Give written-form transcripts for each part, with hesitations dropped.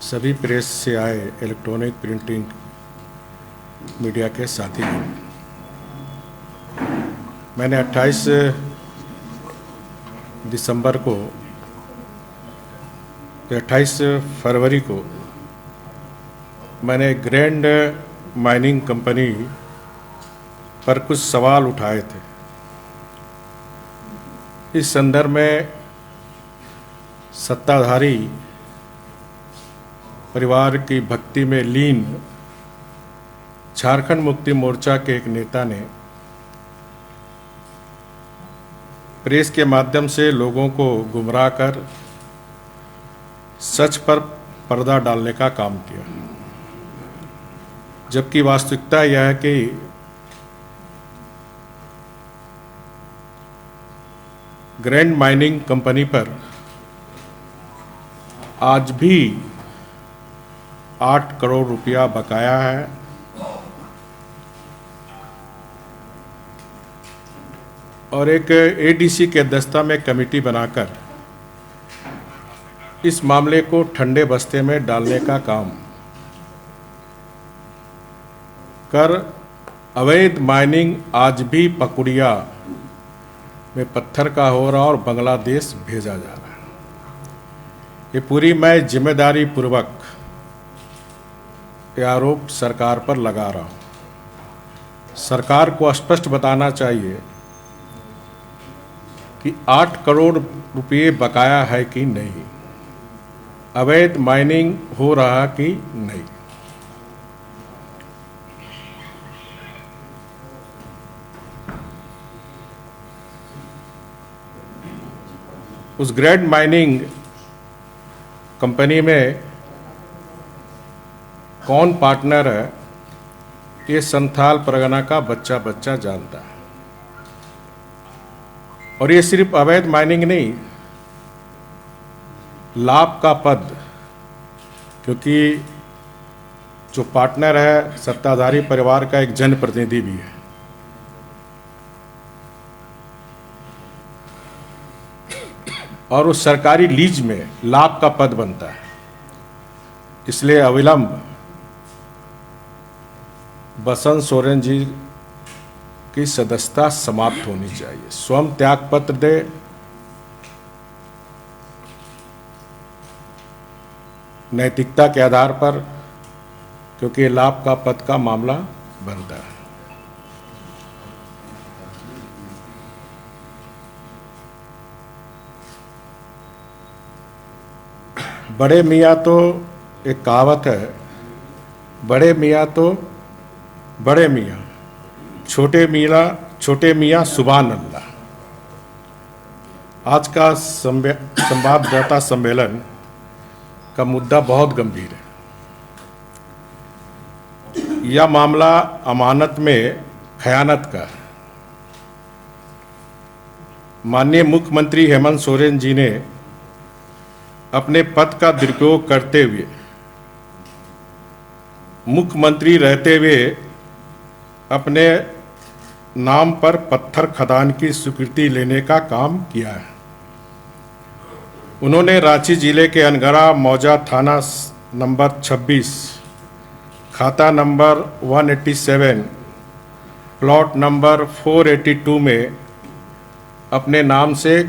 सभी प्रेस से आए इलेक्ट्रॉनिक प्रिंटिंग मीडिया के साथी हैं। मैंने 28 दिसंबर को 28 फरवरी को मैंने ग्रैंड माइनिंग कंपनी पर कुछ सवाल उठाए थे। इस संदर्भ में सत्ताधारी परिवार की भक्ति में लीन झारखंड मुक्ति मोर्चा के एक नेता ने प्रेस के माध्यम से लोगों को गुमराह कर सच पर पर्दा डालने का काम किया, जबकि वास्तविकता यह है कि ग्रैंड माइनिंग कंपनी पर आज भी 8 करोड़ रुपया बकाया है और एक एडीसी के अध्यक्षता में कमेटी बनाकर इस मामले को ठंडे बस्ते में डालने का काम कर अवैध माइनिंग आज भी पकुड़िया में पत्थर का हो रहा और बांग्लादेश भेजा जा रहा है। ये पूरी मैं जिम्मेदारी पूर्वक यह आरोप सरकार पर लगा रहा हूं। सरकार को स्पष्ट बताना चाहिए कि 8 करोड़ रुपये बकाया है कि नहीं, अवैध माइनिंग हो रहा कि नहीं। उस ग्रैंड माइनिंग कंपनी में कौन पार्टनर है, ये संथाल परगना का बच्चा बच्चा जानता है। और ये सिर्फ अवैध माइनिंग नहीं, लाभ का पद, क्योंकि जो पार्टनर है सत्ताधारी परिवार का एक जनप्रतिनिधि भी है। और उस सरकारी लीज में लाभ का पद बनता है। इसलिए अविलंब बसंत सोरेन जी की सदस्यता समाप्त होनी चाहिए, स्वयं त्याग पत्र दे, नैतिकता के आधार पर, क्योंकि लाभ का पद का मामला बनता है। बड़े मियाँ तो एक कहावत है, बड़े मियाँ तो बड़े मियाँ, छोटे मियाँ सुभान अल्लाह। आज का संवाददाता सम्मेलन का मुद्दा बहुत गंभीर है। यह मामला अमानत में खयानत का है। माननीय मुख्यमंत्री हेमंत सोरेन जी ने अपने पद का दुरुपयोग करते हुए, मुख्यमंत्री रहते हुए अपने नाम पर पत्थर खदान की स्वीकृति लेने का काम किया है। उन्होंने रांची जिले के अनगरा मौजा थाना नंबर 26, खाता नंबर 187, प्लॉट नंबर 482 में अपने नाम से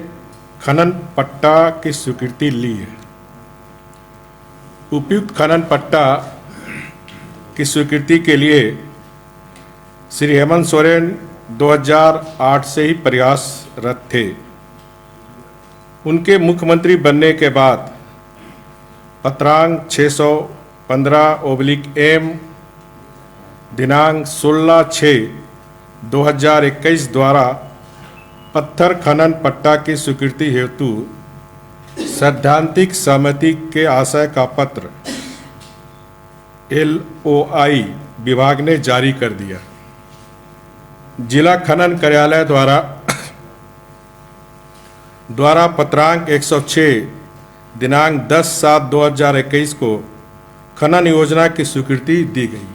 खनन पट्टा की स्वीकृति ली है। उपयुक्त खनन पट्टा की स्वीकृति के लिए श्री हेमंत सोरेन 2008 से ही प्रयासरत थे। उनके मुख्यमंत्री बनने के बाद पत्रांक 615/M दिनांक 16/6/2021 द्वारा पत्थर खनन पट्टा की स्वीकृति हेतु सैद्धांतिक सहमति के आशय का पत्र LOI विभाग ने जारी कर दिया। जिला खनन कार्यालय द्वारा पत्रांक 106 दिनांक 10/7/2021 को खनन योजना की स्वीकृति दी गई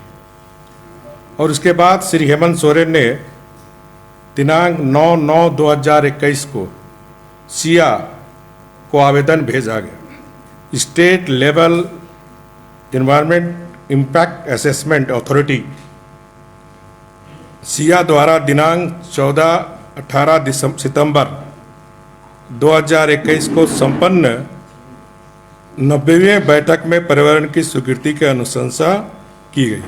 और उसके बाद श्री हेमंत सोरेन ने दिनांक 9/9/2021 को सिया को आवेदन भेजा गया। State level environment impact assessment authority Siya द्वारा दिनांक 18 सितंबर 2021 को संपन्न 90वें बैठक में पर्यावरण की स्वीकृति की अनुशंसा की गई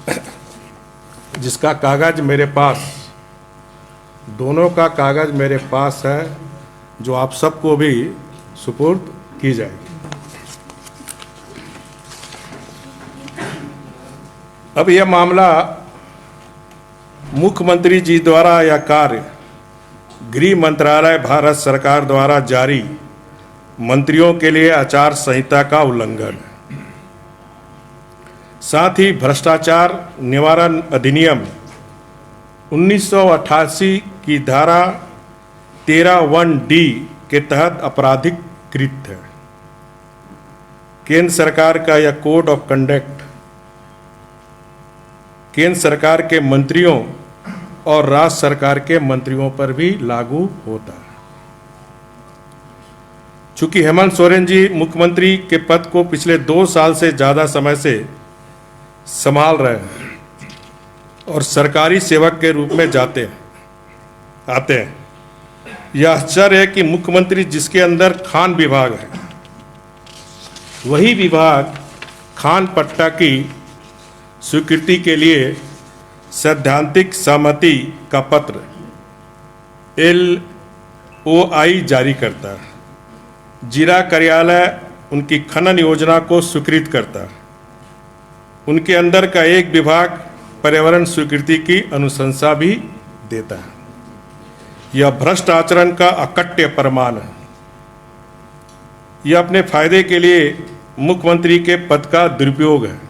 है, जिसका कागज मेरे पास, दोनों का कागज मेरे पास है, जो आप सबको भी सुपुर्द की जाएगी। अब यह मामला मुख्यमंत्री जी द्वारा यह कार्य गृह मंत्रालय भारत सरकार द्वारा जारी मंत्रियों के लिए आचार संहिता का उल्लंघन है। साथ ही भ्रष्टाचार निवारण अधिनियम 1988 की धारा 13(1)D के तहत आपराधिक कृत है। केंद्र सरकार का यह कोड ऑफ कंडक्ट केंद्र सरकार के मंत्रियों और राज्य सरकार के मंत्रियों पर भी लागू होता है। चूंकि हेमंत सोरेन जी मुख्यमंत्री के पद को पिछले 2 साल से ज़्यादा समय से संभाल रहे हैं और सरकारी सेवक के रूप में आते हैं, यह आश्चर्य है कि मुख्यमंत्री जिसके अंदर खान विभाग है, वही विभाग खान पट्टा की स्वीकृति के लिए सैद्धांतिक सहमति का पत्र LOI जारी करता है। जिला कार्यालय उनकी खनन योजना को स्वीकृत करता है। उनके अंदर का एक विभाग पर्यावरण स्वीकृति की अनुशंसा भी देता है। यह भ्रष्ट आचरण का अकट्य प्रमाण है। यह अपने फायदे के लिए मुख्यमंत्री के पद का दुरुपयोग है,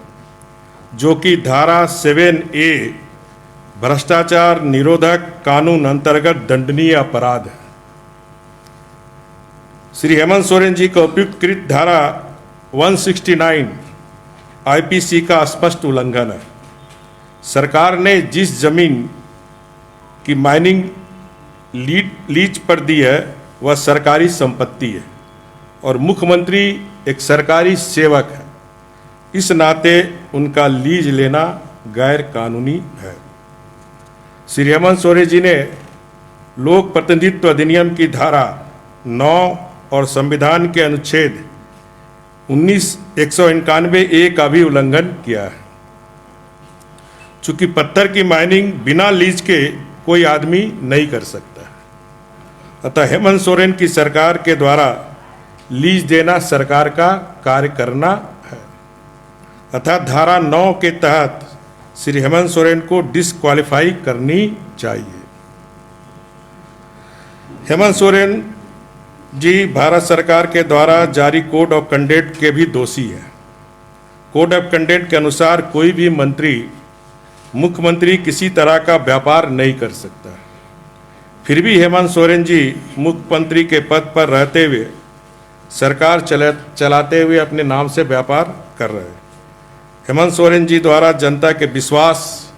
जो कि धारा 7A भ्रष्टाचार निरोधक कानून अंतर्गत दंडनीय अपराध है। श्री हेमंत सोरेन जी का उपयुक्त कृत धारा 169 IPC का स्पष्ट उल्लंघन है। सरकार ने जिस जमीन की माइनिंग लीज पर दी है, वह सरकारी संपत्ति है और मुख्यमंत्री एक सरकारी सेवक है। इस नाते उनका लीज लेना गैर कानूनी है। श्री हेमंत सोरेन जी ने लोक प्रतिनिधित्व अधिनियम की धारा 9 और संविधान के अनुच्छेद 191A का भी उल्लंघन किया है। चूंकि पत्थर की माइनिंग बिना लीज के कोई आदमी नहीं कर सकता, अतः हेमंत सोरेन की सरकार के द्वारा लीज देना सरकार का कार्य करना है। अतः धारा 9 के तहत श्री हेमंत सोरेन को डिस्क्वालीफाई करनी चाहिए। हेमंत सोरेन जी भारत सरकार के द्वारा जारी कोड ऑफ कंडक्ट के भी दोषी है। कोड ऑफ कंडक्ट के अनुसार कोई भी मंत्री मुख्यमंत्री किसी तरह का व्यापार नहीं कर सकता। फिर भी हेमंत सोरेन जी मुख्यमंत्री के पद पर रहते हुए सरकार चलाते हुए अपने नाम से व्यापार कर रहे हैं। हेमंत सोरेन जी द्वारा जनता के विश्वास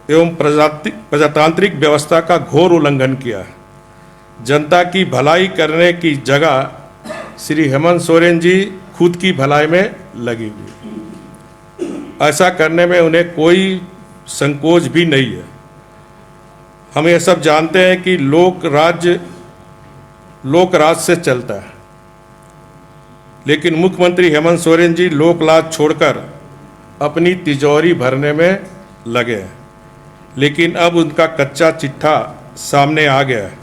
एवं प्रजातांत्रिक व्यवस्था का घोर उल्लंघन किया है। जनता की भलाई करने की जगह श्री हेमंत सोरेन जी खुद की भलाई में लगी हुई। ऐसा करने में उन्हें कोई संकोच भी नहीं है। हम ये सब जानते हैं कि लोक राज से चलता है, लेकिन मुख्यमंत्री हेमंत सोरेन जी लोक लाज छोड़कर अपनी तिजोरी भरने में लगे हैं। लेकिन अब उनका कच्चा चिट्ठा सामने आ गया है,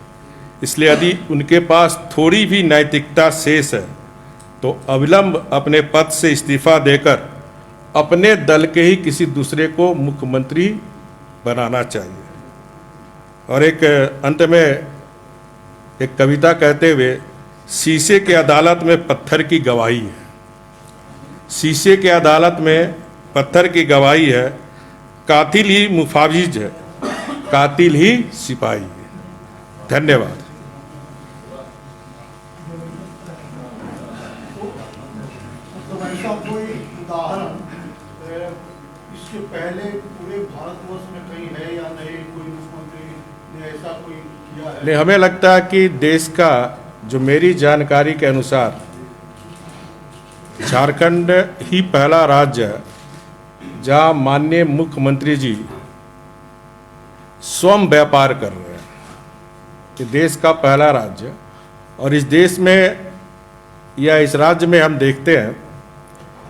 इसलिए यदि उनके पास थोड़ी भी नैतिकता शेष है तो अविलंब अपने पद से इस्तीफा देकर अपने दल के ही किसी दूसरे को मुख्यमंत्री बनाना चाहिए। और एक अंत में एक कविता कहते हुए, शीशे के अदालत में पत्थर की गवाही है। शीशे के अदालत में पत्थर की गवाही है। कातिल ही मुफाविज है, कातिल ही सिपाही है। धन्यवाद। ऐसा कोई उदाहरण इसके पहले पूरे भारतवर्ष में कहीं है या नहीं? कोई मुख्यमंत्री ने ऐसा कोई किया है? नहीं, हमें लगता है कि देश का, जो मेरी जानकारी के अनुसार झारखंड ही पहला राज्य है जहां माननीय मुख्यमंत्री जी स्वयं व्यापार कर रहे हैं। ये देश का पहला राज्य, और इस देश में या इस राज्य में हम देखते हैं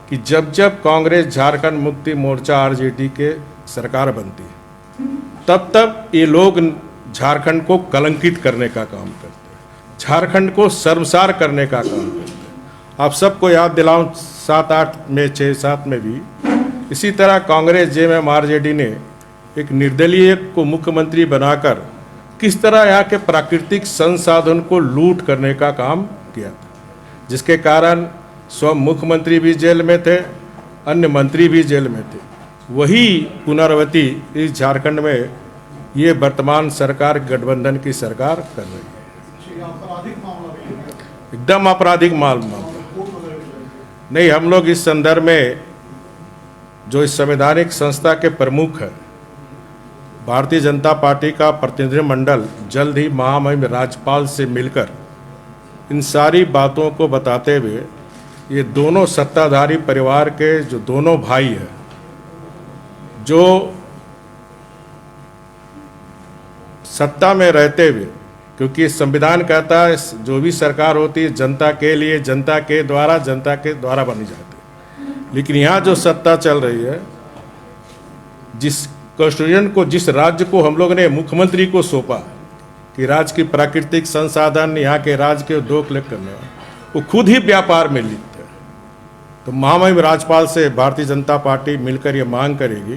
कि जब जब कांग्रेस झारखंड मुक्ति मोर्चा आरजेडी के सरकार बनती है, तब तब ये लोग झारखंड को कलंकित करने का काम करते हैं, झारखंड को शर्मसार करने का काम करते हैं। आप सबको याद दिलाऊं, 7-8 में 6-7 में भी इसी तरह कांग्रेस जेएमएम आरजेडी ने एक निर्दलीय को मुख्यमंत्री बनाकर किस तरह यहाँ के प्राकृतिक संसाधन को लूट करने का काम किया था, जिसके कारण स्वयं मुख्यमंत्री भी जेल में थे, अन्य मंत्री भी जेल में थे। वही पुनरावृत्ति इस झारखंड में ये वर्तमान सरकार गठबंधन की सरकार कर रही है। आपराधिक मामला भी है। एकदम आपराधिक मामला कोर्ट वगैरह भी है। नहीं। हम लोग इस संदर्भ में जो इस संवैधानिक संस्था के प्रमुख हैं, भारतीय जनता पार्टी का प्रतिनिधिमंडल जल्द ही महामहिम राज्यपाल से मिलकर इन सारी बातों को बताते हुए ये दोनों सत्ताधारी परिवार के जो दोनों भाई हैं, जो सत्ता में रहते हुए, क्योंकि संविधान कहता है जो भी सरकार होती है जनता के लिए, जनता के द्वारा बनी जाती है, लेकिन यहाँ जो सत्ता चल रही है, जिस कॉन्स्टिट्यूशन को, जिस राज्य को हम लोग ने मुख्यमंत्री को सौंपा कि राज्य की प्राकृतिक संसाधन यहाँ के राज्य के उद्योग कलेक्ट करने वाले, वो खुद ही व्यापार में लिप्त है। तो महामहिम राज्यपाल से भारतीय जनता पार्टी मिलकर ये मांग करेगी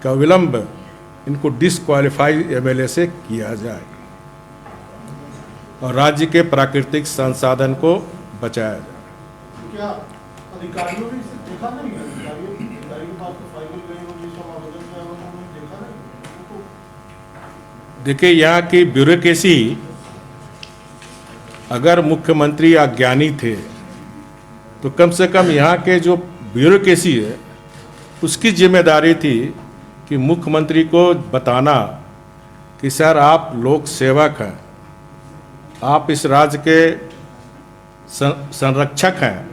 कि अविलंब इनको डिस्क्वालीफाई एमएलए से किया जाए और राज्य के प्राकृतिक संसाधन को बचाया जाए। क्या अधिकारियों ने इसे देखा नहीं है? अधिकारी के पास तो फाइल गए हो, जिस सब आवेदन किया उन्होंने देखा नहीं। देखिए, यहाँ की ब्यूरोक्रेसी, अगर मुख्यमंत्री अज्ञानी थे तो कम से कम यहाँ के जो ब्यूरोक्रेसी है उसकी जिम्मेदारी थी कि मुख्यमंत्री को बताना कि सर आप लोक सेवक हैं, आप इस राज्य के संरक्षक हैं,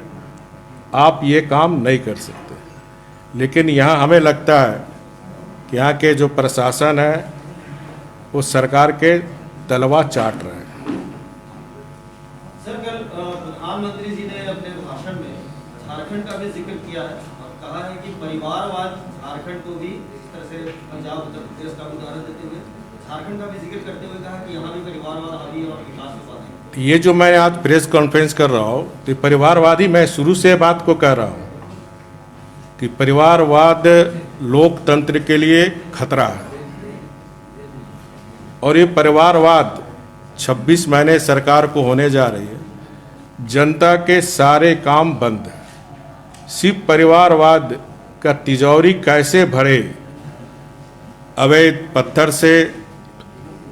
आप ये काम नहीं कर सकते। लेकिन यहाँ हमें लगता है कि यहाँ के जो प्रशासन है वो सरकार के तलवा चाट रहे हैं। सर, कल प्रधानमंत्री जी ने अपने भाषण में झारखंड का भी जिक्र किया है और कहा है कि परिवारवाद झारखंड को भी, इस तरह से पंजाब उत्तर प्रदेश का उदाहरण देते हुए झारखंड का भी जिक्र करते हुए कहा कि यहाँ भी परिवारवाद हावी और विकास के साथ है। ये जो मैं आज प्रेस कॉन्फ्रेंस कर रहा हूँ तो परिवारवादी, मैं शुरू से बात को कह रहा हूँ कि परिवारवाद लोकतंत्र के लिए खतरा है, और ये परिवारवाद 26 महीने सरकार को होने जा रही है, जनता के सारे काम बंद है। सिर्फ परिवारवाद का तिजोरी कैसे भरे, अवैध पत्थर से,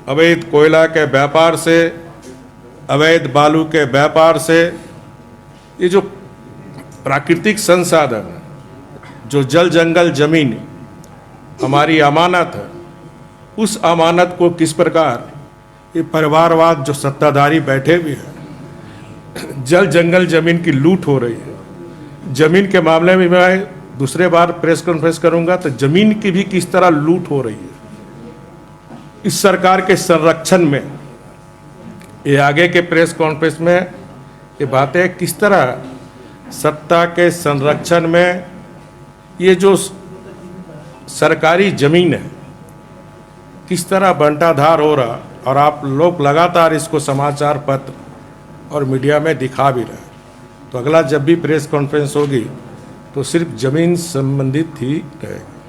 अवैध कोयला के व्यापार से, अवैध बालू के व्यापार से, ये जो प्राकृतिक संसाधन, जो जल जंगल जमीन हमारी अमानत है, उस अमानत को किस प्रकार ये परिवारवाद जो सत्ताधारी बैठे हुए हैं, जल जंगल जमीन की लूट हो रही है। जमीन के मामले में मैं दूसरे बार प्रेस कॉन्फ्रेंस करूंगा तो जमीन की भी किस तरह लूट हो रही है इस सरकार के संरक्षण में। ये आगे के प्रेस कॉन्फ्रेंस में ये बातें किस तरह सत्ता के संरक्षण में ये जो सरकारी जमीन है किस तरह बंटाधार हो रहा, और आप लोग लगातार इसको समाचार पत्र और मीडिया में दिखा भी रहे। तो अगला जब भी प्रेस कॉन्फ्रेंस होगी तो सिर्फ जमीन संबंधित ही रहेगी।